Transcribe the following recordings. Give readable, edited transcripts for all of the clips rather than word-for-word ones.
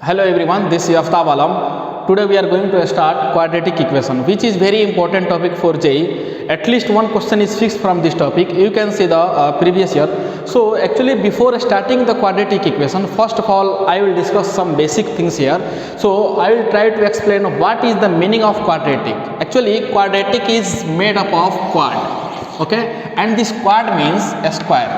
Hello everyone, this is Aftab Alam. Today we are going to start quadratic equation, which is very important topic for JEE. At least one question is fixed from this topic. You can see the previous year. So actually before starting the quadratic equation, first of all I will discuss some basic things here. So I will try to explain what is the meaning of quadratic. Actually quadratic is made up of quad, okay, and this quad means a square.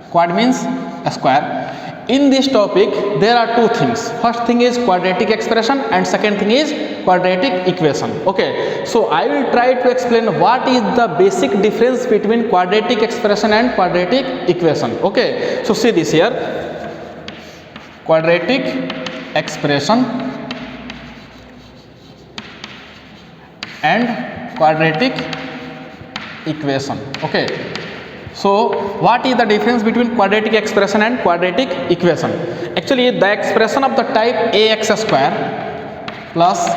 Quad means a square. In this topic there are two things. First thing is quadratic expression and second thing is quadratic equation. Okay, so I will try to explain what is the basic difference between quadratic expression and quadratic equation. Okay, so see this here, quadratic expression and quadratic equation. Okay, so what is the difference between quadratic expression and quadratic equation? Actually the expression of the type ax square plus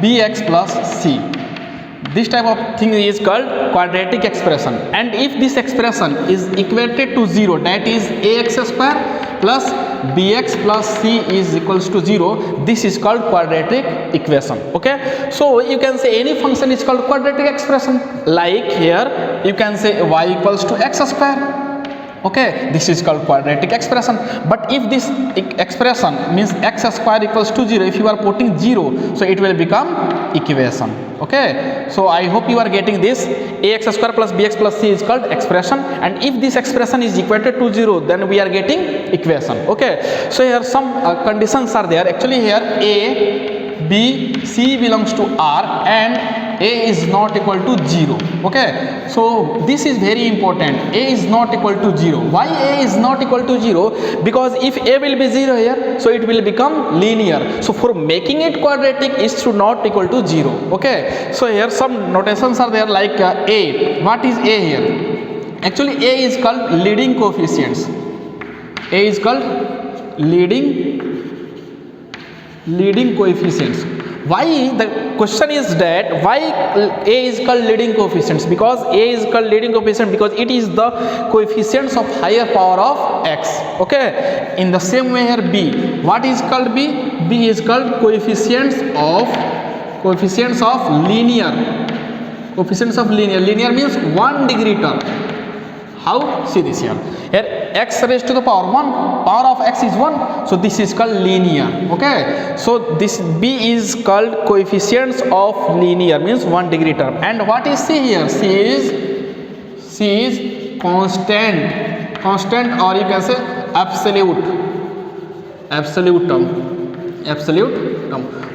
bx plus c, this type of thing is called quadratic expression, and if this expression is equated to 0, that is ax square plus bx plus c is equals to 0, this is called quadratic equation. Okay, so you can say any function is called quadratic expression, like here you can say y equals to x square. Okay, this is called quadratic expression. But if this expression means x square equals to 0, if you are putting 0, so it will become equation. Okay, so I hope you are getting this. Ax square plus bx plus c is called expression, and if this expression is equated to 0, then we are getting equation. Okay, so here some conditions are there. Actually here a, b, c belongs to R and a is not equal to 0. Okay, so this is very important. A is not equal to 0. Why a is not equal to 0? Because if a will be 0 here, so it will become linear. So for making it quadratic, it should not equal to 0. Okay, so here some notations are there, like a. What is a here? Actually a is called leading coefficients. A is called leading coefficients. Why? The question is that why a is called leading coefficients? Because a is called leading coefficient because it is the coefficients of higher power of x. Okay, in the same way here b, what is called b? B is called coefficients of linear. Coefficients of linear. Linear means 1 degree term. How? See this here. Here x raised to the power 1, power of x is 1, so this is called linear. Okay, so this b is called coefficients of linear, means 1 degree term. And what is c here? C is constant, or you can say absolute term.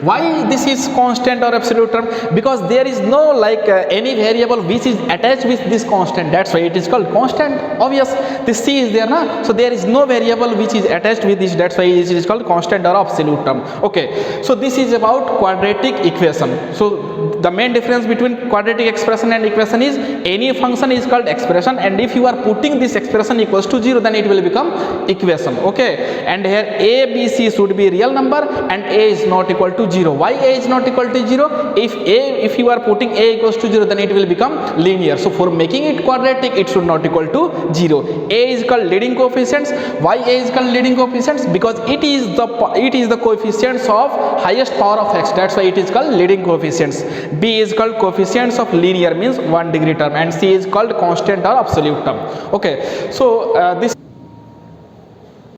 Why this is constant or absolute term? Because there is no any variable which is attached with this constant, that's why it is called constant. Obvious, this c is there na, so there is no variable which is attached with this, that's why it is called constant or absolute term. Okay, so this is about quadratic equation. So the main difference between quadratic expression and equation is any function is called expression, and if you are putting this expression equals to 0, then it will become equation. Okay, and here a, b, c should be real number and a is not equal to 0. Why a is not equal to 0? If you are putting a equals to 0, then it will become linear. So for making it quadratic, it should not equal to 0. A is called leading coefficients. Why a is called leading coefficients? Because it is the coefficients of highest power of x, that's why it is called leading coefficients. B is called coefficients of linear, means 1 degree term, and c is called constant or absolute term. Okay, so this